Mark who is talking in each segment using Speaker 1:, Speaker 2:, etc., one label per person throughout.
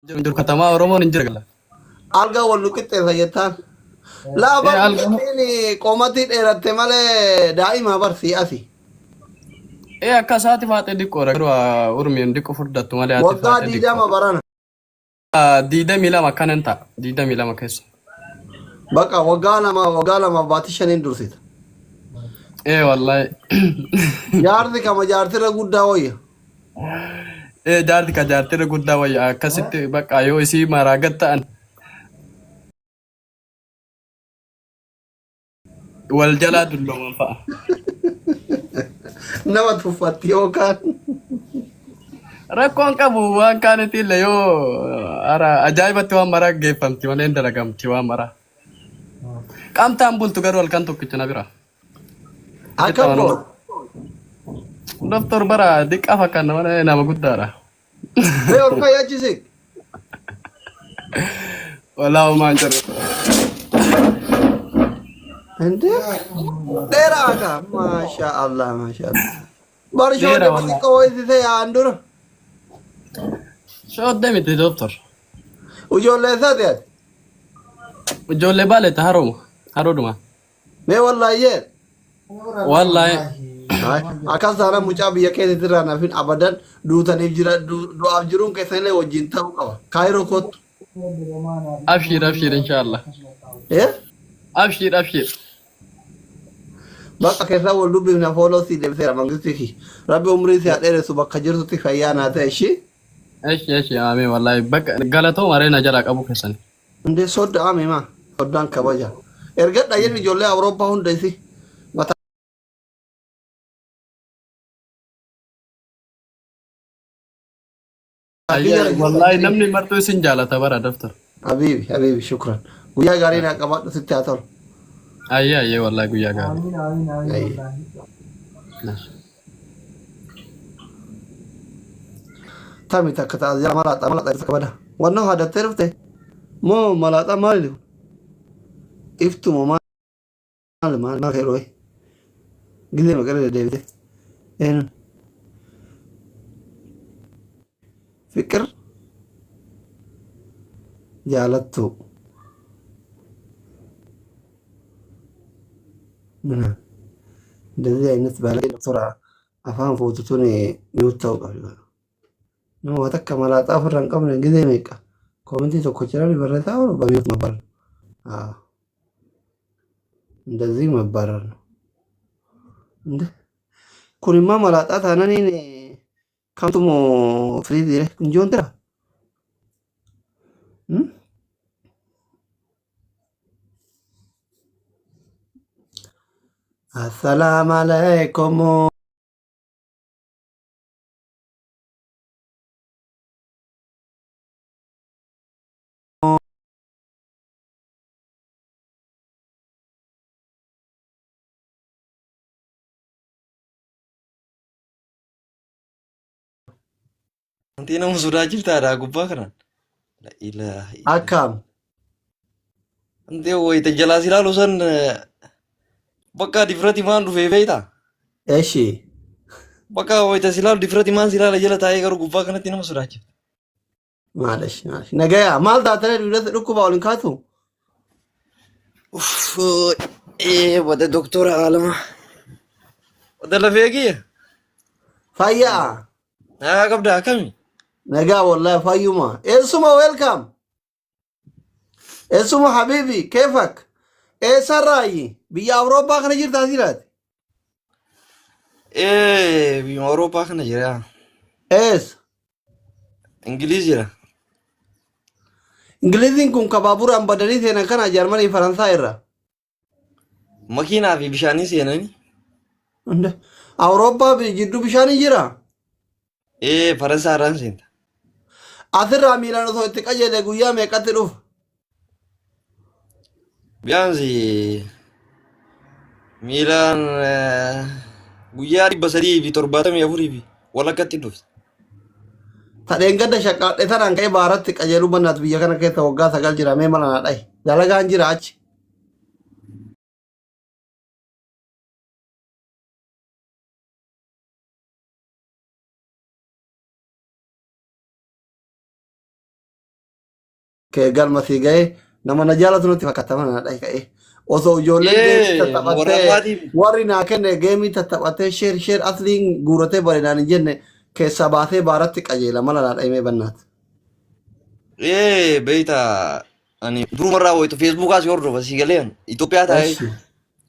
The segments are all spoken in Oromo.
Speaker 1: Jiru katamaa Oromoon hin jirgala.
Speaker 2: Alga wal luqixxeessa jettaan. Laafaa
Speaker 1: Algama.
Speaker 2: guddittiin qoomatii dheeratte malee daa'ima barsii asi.
Speaker 1: Akka isaati faatee diqqoodha. Garuu urmiin diqqoo furdattu malee ati
Speaker 2: Waggaa
Speaker 1: faatee
Speaker 2: diidama
Speaker 1: diqqoodha.
Speaker 2: barana.
Speaker 1: 22 akkanan ta'a. 22 keessa.
Speaker 2: Bakka waggaa lama baatii shaniin dursita.
Speaker 1: Wallahi.
Speaker 2: Jaarti kama jaartirra guddaa wayya.
Speaker 1: Jaarti ka jaartirra guddaa wayya akkasitti bakka yoo isii maraagat ta'an wal jalaa dullooman fa'a.
Speaker 2: Nama tuffatti yookaan.
Speaker 1: Rakkoon qabu waan kaanitti illee yoo ajaa'ibatti waan maraa geeffamti malee hin dalagamti waan maraa. Qaamtaan bultu garuu halkan tokkicha na bira.
Speaker 2: Akkam boo.
Speaker 1: Doktor bara diqqaa fakkaanna malee nama guddaadha.
Speaker 2: Mee ol fayyachisi.
Speaker 1: Walaa homaan jiru.
Speaker 2: Ente? Dheeraa ka. Masha Allah, masha Allah. Barshoon
Speaker 1: Dheeraa
Speaker 2: nama
Speaker 1: walaa.
Speaker 2: xiqqoo wayitise yaa'an dura.
Speaker 1: Shoodde miti doktor.
Speaker 2: Ijoollee isaati ati.
Speaker 1: Ijoollee baaleetta harooma. Haroodhuma.
Speaker 2: Mee wallaayyee.
Speaker 1: Wallahi.
Speaker 2: Akkas taana mucaa biyya keessatti irraa nafin abadan duutaniif jira du'aaf jiruun keessanillee wajjin ta'uu qaba. Kaayiroo kottu.
Speaker 1: Abshir abshir inshallah.
Speaker 2: Eh?
Speaker 1: Abshir abshir.
Speaker 2: Bakka keessaa wal dubbifna fooloo si deebiseera mangistii rabbi umrii si dheeressu bakka jirtutti fayyaa naa ta'e ishii.
Speaker 1: Eshi amee wallahi bakka galatoo mareena jala qabu keessan.
Speaker 2: Indee sodda ame maa soddaan kabaja. Ergadha jenni ijoollee Awurooppaa hunda isi.
Speaker 1: Wallahi namni martuu isin jaalata bara doktor.
Speaker 2: Habibi shukran. Guyyaa gaarii naa qabaadhu sitti haa ta'u.
Speaker 1: Ayyee wallahi guyyaa gaarii.
Speaker 2: Tami takka ta'a jira malaaxaa isa kabada. Wannan hadattee dhufte moo malaaxaa maali? Iftuma maal heeroo gizee maqaa deebite. Eenyuun? Fiqir jaalattu. እንደዚህ አይነት ባላይ ዶክተር አፋን ፎቶቱን ሚውታው ቀሪ ነው ወተከ መላጣ ፍራን ቀም ጊዜ መቃ ኮሚቴ ተኮቸራል በረታው በሚውት መባል እንደዚህ መባረር ነው እንዴ ኩኒማ መላጣ ታናኔ ካምቱሞ ፍሪ ዲሬ እንጆን ተራ السلام عليكم
Speaker 3: Wanti nama sodaachiftaadha gubbaa kanaan. La ilaha illa.
Speaker 2: أكم
Speaker 3: Wanti wayita jalaa si ilaalu san bakka difirati maan dhufee beeyta.
Speaker 2: ايشي
Speaker 3: Bakka wayita si ilaalu difirati maan si ilaala jala taa'ee garuu gubbaa kanatti nama sodaachifta.
Speaker 2: معلش نجايا مال داتري بيرد ركوب أولين كاتو
Speaker 3: Uff, wada doktora Alama. Wada lafee kiyya.
Speaker 2: فيا
Speaker 3: Haa qabda akkami?
Speaker 2: نجا والله فيوما اسمه ويلكم اسمه حبيبي كيفك ايه سراي بيا أوروبا خنا جير تازيرات
Speaker 3: Biyya Awurooppaa kana jira.
Speaker 2: ايس
Speaker 3: Ingiliiz jira.
Speaker 2: انجليزين كون كبابور ام بدني ثينا كان جرماني فرنسا إيرا
Speaker 3: Makiinaa fi bishaanii seenanii.
Speaker 2: أوروبا بيجدو بشاني جيرا
Speaker 3: Faransaarraan seenta.
Speaker 2: أثر ميلانو ثو اتكاجي لغويا ميكاتلوف
Speaker 3: Biyaansi miilaan guyyaa 374 fi walakkatti dhufte.
Speaker 2: Tadeen gadda shaqqaadhe tanaan ka'ee baaratti qajeeluu bannaatu biyya kana keessa waggaa 9 jira mee mala naa dhahi dalagaan jira achi kee galma sii ga'ee nama na jaalatu nutti fakkaata mana dha'e ka'ee osoo ijoolleen geemii tattaphattee warri naa kenne geemii tattaphattee sheer asliin guuratee bareedaan hin jenne keessaa baasee baaratti qajeela mala naa dha'imee bannaati.
Speaker 3: beeyta ani durumarraa wayitu feesbuukaa si hordofa si galeen Itoophiyaa taa'ee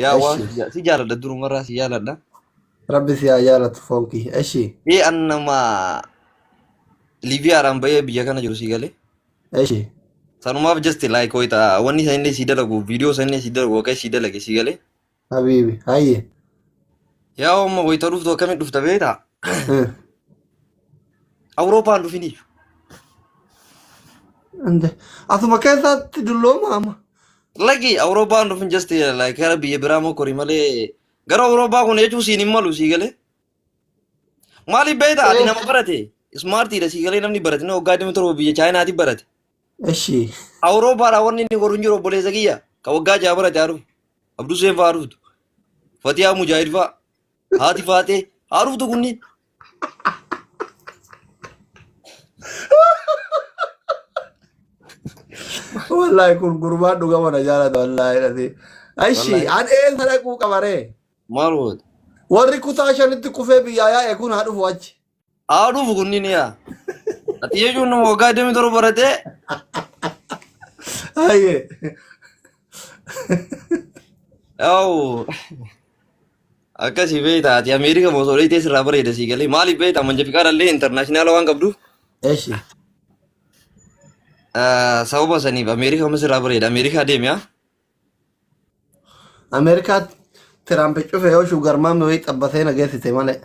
Speaker 3: yaa waan si jaaladha durumarraa si jaaladha.
Speaker 2: Rabbi si haa jaalatu fonkii eshi.
Speaker 3: An nama Liibiyaadhaan bahee biyya kana jiru si galee.
Speaker 2: Eshi.
Speaker 3: Sanumaaf just like wayita wanni isa inni si dalagu viidiyoo isa inni si dalagu akka si dalage si galee.
Speaker 2: Habiibi hayyee.
Speaker 3: Yaa amma wayita dhuftu akkamiin dhufta beektaa? Awurooppaan dhufini.
Speaker 2: Asuma keessatti dullooma amma.
Speaker 3: Lagi Awurooppaan dhufin just like gara biyya biraa moo kori malee gara Awurooppaa kun jechuun siin hin malu si galee. Maaliif beektaa ati nama barate smartiidha si galee namni barate na waggaa 20 biyya Chaayinaatti barate.
Speaker 2: Eshi.
Speaker 3: Awurooppaa wanni inni goruun jiru obboleessa kiyya ka waggaa 6 barate haruuf Abduu Seen fa'aa haruuftu Fatiyaa Mujaahid fa'aa haati faatee haruuftu kunniin.
Speaker 2: Wallahi kun gurbaan dhugama na jaalata wallahi dhati. Aishi an eessa dhaquu qabaree.
Speaker 3: Maal wad?
Speaker 2: Warri kutaa shanitti kufee biyyaa yaa'e kun haa dhufu achi.
Speaker 3: Haa dhufu kunniin yaa. Ati jechuun nama waggaa 27 baratee.
Speaker 2: Hayyee.
Speaker 3: Yaa'u akkasii beektaa ati Ameerika moo soodhee sirraa bareeda sii galee maaliif beektaa manjafiqaadhallee intarnaashinaala waan qabduuf.
Speaker 2: Eshi.
Speaker 3: Sababa saniif Ameerika masirraa bareeda Ameerikaa deemi haa.
Speaker 2: Ameerikaa Tiraampi cufe yoo shugar maami wayii xabbatee na geessite malee.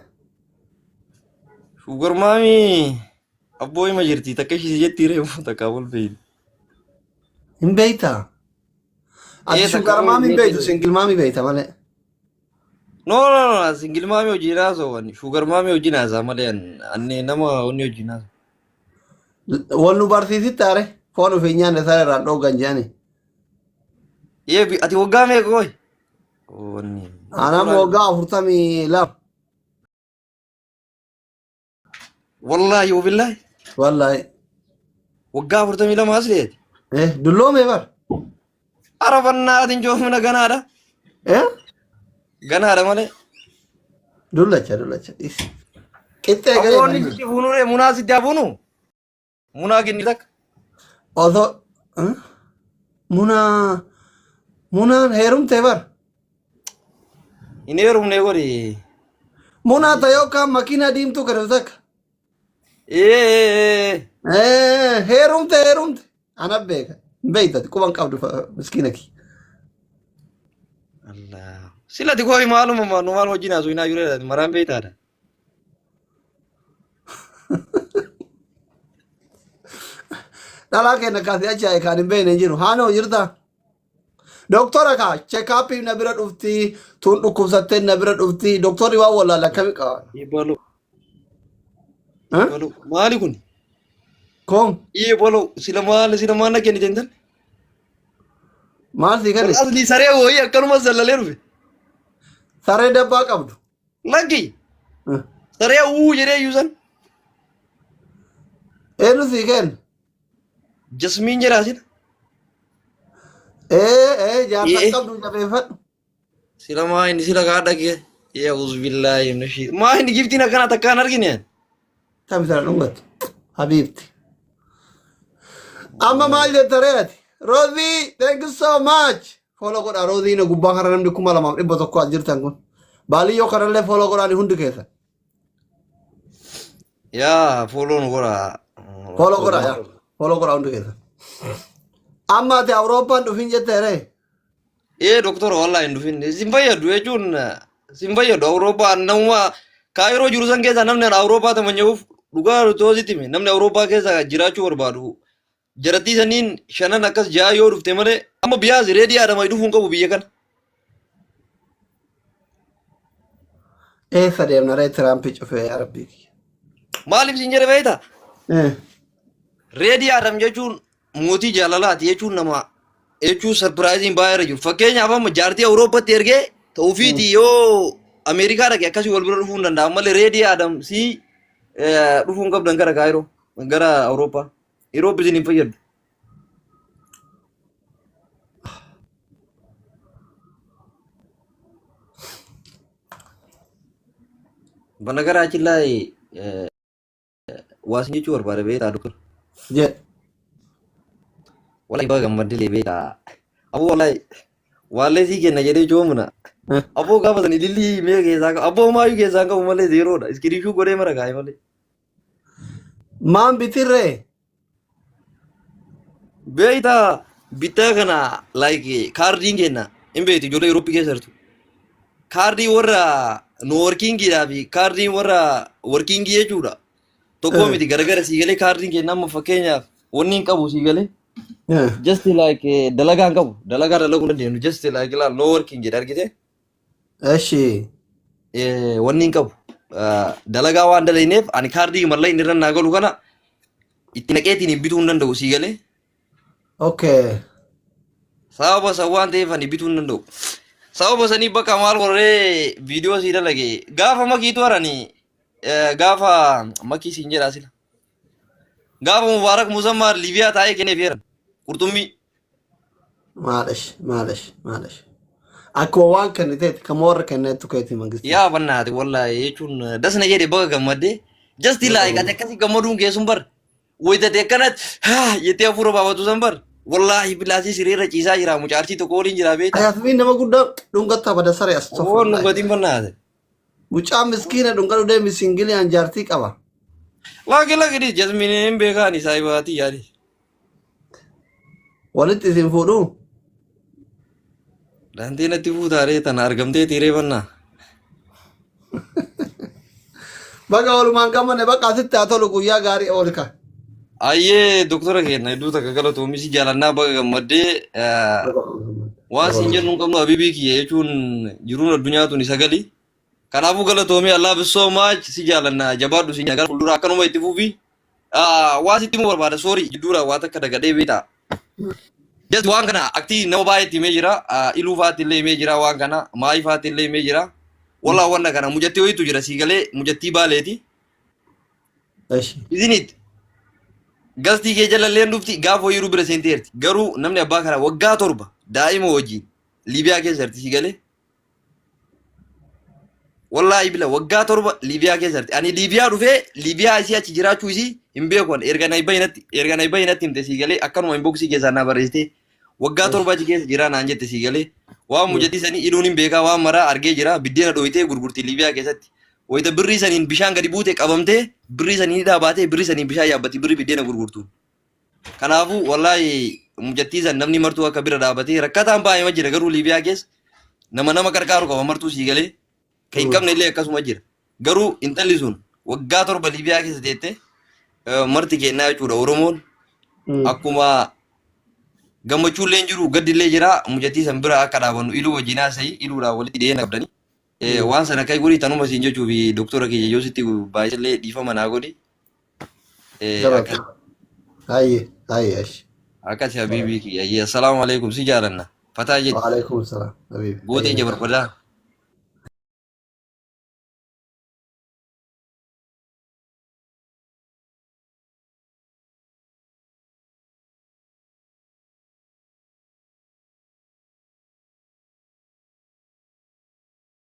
Speaker 3: Shugar maami abboo hima jirti takka ishii jetti reefu takka wal beeyni.
Speaker 2: Hin beeytaa? Ati shugar maami hin beeytu singil maami beeyta malee.
Speaker 3: No singil maami hojii naasoo wanni shugar maami hojii naasaa malee anne nama wanni hojii naasoo.
Speaker 2: Wal nu barsiisitti taare foon ofii nyaanne isaa irraan dhoogan jedhani.
Speaker 3: Ati waggaa meeqa koy?
Speaker 2: Anam waggaa 42.
Speaker 3: Wallahi wabillahi.
Speaker 2: Wallahi.
Speaker 3: Waggaa 42 as leeti.
Speaker 2: Dulloome bar.
Speaker 3: Arafannaa atin joomina ganaadha. Ganaadha malee.
Speaker 2: Dullacha. Qixxee galee.
Speaker 3: Aboonni sitti fuunure munaa sitti hafuunu. Munaa ginni takka.
Speaker 2: Osoo munaan heerumtee bar.
Speaker 3: Hin heerumne godhi.
Speaker 2: Munaa ta'ee kan makiinaa diimtuu kadhatu takka. Heerumte. Ana beeka. Beeytati quban qabdu miskiina kii.
Speaker 3: Allah. Silati koo maaluma nu maal wajjin haasoo hin haajuree maraan beeytaadha.
Speaker 2: Dhalaa kenna kaasee achi kan hin beekne jiru. Haanoo jirta. Doktora kaa cheekaappii na bira dhufti tun dhukkubsattee na bira dhufti doktorri waan wallaala akkami qaba.
Speaker 3: Yebaloo. Maali kun?
Speaker 2: Koom.
Speaker 3: Yebaloo sila maal na kennite intal?
Speaker 2: Maal sii kenne?
Speaker 3: Asli saree wayii akkanuma zallalee dhufe.
Speaker 2: Saree dabbaa qabdu.
Speaker 3: Laggi. Saree jedhee yuusan.
Speaker 2: Eenyu sii kenne?
Speaker 3: Jasmiin jedhaasin.
Speaker 2: Jaarsa qabdu jabeeffadhu.
Speaker 3: Sila maa inni sila kaa dhagee. Yaa'uus billaahi himna shii. Maa inni giftiin akkana takkaan argine.
Speaker 2: Taphisa dhungatu. Habiibti. Amma maal jetta reeti? Roozii, thank you so much. Follow godha Roozii na gubbaa kana namni 2,100 as jirtan kun. Baaliyyoo kanallee follow godhaani hundi keessa.
Speaker 3: Yaa follow nu godha.
Speaker 2: Follow godha yaa. Follow godha hundi keessa. Amma ati Awurooppaan dhufin jetteere.
Speaker 3: Doktora wallahi hin dhufin. Sin fayyadu jechuun sin fayyadu Awurooppaan namuma kaayiroo jiru san keessa namni Awurooppaa tamanyaa'uuf dhugaa toositti namni Awurooppaa keessa jiraachuu barbaadu. Jarattii saniin shanan akkas ja'a yoo dhufte malee amma biyyaas reedii aadama dhufuun qabu biyya kana.
Speaker 2: Eessa deemna ree Tiraampi cufee yaa rabbii.
Speaker 3: Maaliif sin jedhe beektaa? Reedii aadam jechuun mootii jaalalaati jechuun nama jechuun sarpiraayiziin baay'eera jiru. Fakkeenyaaf amma jaartii Awurooppaatti ergee ta'uufiiti yoo Ameerikaa dhaqee akkasii wal bira dhufuu hin danda'amu malee reedii aadam si dhufuun qabdan gara Kaayiroo gara Awurooppaa. Yeroo bisin hin fayyadu. በነገራችን ላይ ዋስኝ ጩር ባለ ቤት አዱክር
Speaker 2: jet
Speaker 3: ወላይ በገመድል ቤታ አቡ ወላይ ዋለ ሲገነ ጀደ ጆምና አቦ ጋበዘን ዲሊ ሜጌ ዛጋ አቦ ማዩ ጌዛጋ ወመለ ዜሮ ዳ እስክሪሹ ጎዴ መረጋ አይመለ
Speaker 2: man bitirre
Speaker 3: ቤታ ቢታገና ላይክ ካርዲንጌና ኢምቤቲ ጆለ ዩሮፕ ጌሰርቱ ካርዲ ወራ ኖ ወርኪንግ ዳቢ ካርዲ ወራ ወርኪንግ የጁዳ tokko miti garagara sigale kaardin ke nama fakkeenya wonni qabu sigale just like dalagaan qabu dalagaa dalagu dandeenu just like la no working jedha argite
Speaker 2: eshi
Speaker 3: wonni qabu dalagaa waan dalaineef ani kaardii mallaa inni irra naagalu kana itti naqeetiin bituu hin danda'u sigale
Speaker 2: okay
Speaker 3: sababa sawaan ta'eef ani bituu hin danda'u sababa sanii bakka maal warree viidiyoo sii dalage gaafa makiitu aranii gaafa makii siin jedhaa sila gaafa mubaarak muzammar liibiyaa taa'ee kennee feeran qurxummii
Speaker 2: maalash akkuma waan kenniteeti kama warra kenneetu keeti mangisti
Speaker 3: yaa bannaati wallaahi jechuun dasna jedhe baga gammadde just like ati akkasi gammaduun keessum bar waytate akkanat jettee hafuura baafatu san bar wallaahi bilaasii siriirra ciisaa jira mucaartii tokko waliin jira beeta
Speaker 2: ayyaasmiin nama guddaa dhungatta bada saree as
Speaker 3: oo dhungatiin bannaate
Speaker 2: mucaa miskiina dhunga dhudhee misingilii anjaartii qaba
Speaker 3: laaki jasminiin beekaani saayibaatii yaadi
Speaker 2: walitti isin fuudhu
Speaker 3: dantii natti fuutaaree tana argamtee tiiree bannaa
Speaker 2: baga walumaan qabane bakka asitti haa tolu guyyaa gaarii oolka
Speaker 3: ayyee doktora keenya hedduu takka galatoomis jaalannaa baga gammaddee waan siin jennuun qabnu habibii kiyya jechuun jiruun addunyaa tuni sagali kanaafuu galatoomii Allah so much si jaalannaa jabaadhu si nyagar fuuldura akkanuma itti fuufi waa sitti mu barbaada sorry jidduudha waa takka dagadhee beeta just waan kana aktii nama baay'eetti himee jira iluu faatti illee himee jira waan kana maayii faatti illee himee jira walaa wanna kana mujattii ho'itu jira sii galee mujattii baaleeti isinit gastii kee jalalleen dhufti gaafa hoyiruu bira seenteerti garuu namni abbaa kana waggaa 7 daa'ima wajjin liibiyaa keessatti sii galee wallahi bila waggaa 7 liibiyaa keessatti ani liibiyaa dhufee liibiyaa isii achi jiraachuu isii hin beekon erga nay bayinatti himte sii galee akkanuma inboxii keessaa naa barreessite waggaa 7 achi keessa jira naan jette sii galee waan mujattii sanii iluun hin beekaa waan maraa argee jira biddeena dhoyitee gurgurti liibiyaa keessatti wayita birrii saniin bishaan gadi buute qabamtee birrii sanii dhaabatee birrii saniin bishaan yaabbatti birrii biddeena gurgurtu kanaafuu wallahi mujattii san namni martuu akka bira dhaabatee rakkataan baay'ee jira garuu liibiyaa keessa nama qarqaaru qaba martuu sii galee kan qabne illee akkasuma jira garuu intalli sun waggaa 7 liibiyaa keessa teette marti kennaa jechuudha oromoon akkuma gammachuu illee jiru gaddi illee jira mujattii san bira akka dhaabannu iluu wajjinaa sa'i iluudhaan walitti dhiyeenya qabdani waan sana kai gurii tanuma siin jechuu fi doktora kiyya yoo sitti baay'ee illee dhiifama naa godhi
Speaker 2: Ayye.
Speaker 3: akkasi habiibii kiyya assalamu alaikum si jaalanna fataa jedhi
Speaker 2: Waalaikum salaam habiibi.
Speaker 3: gootee jabarbadaa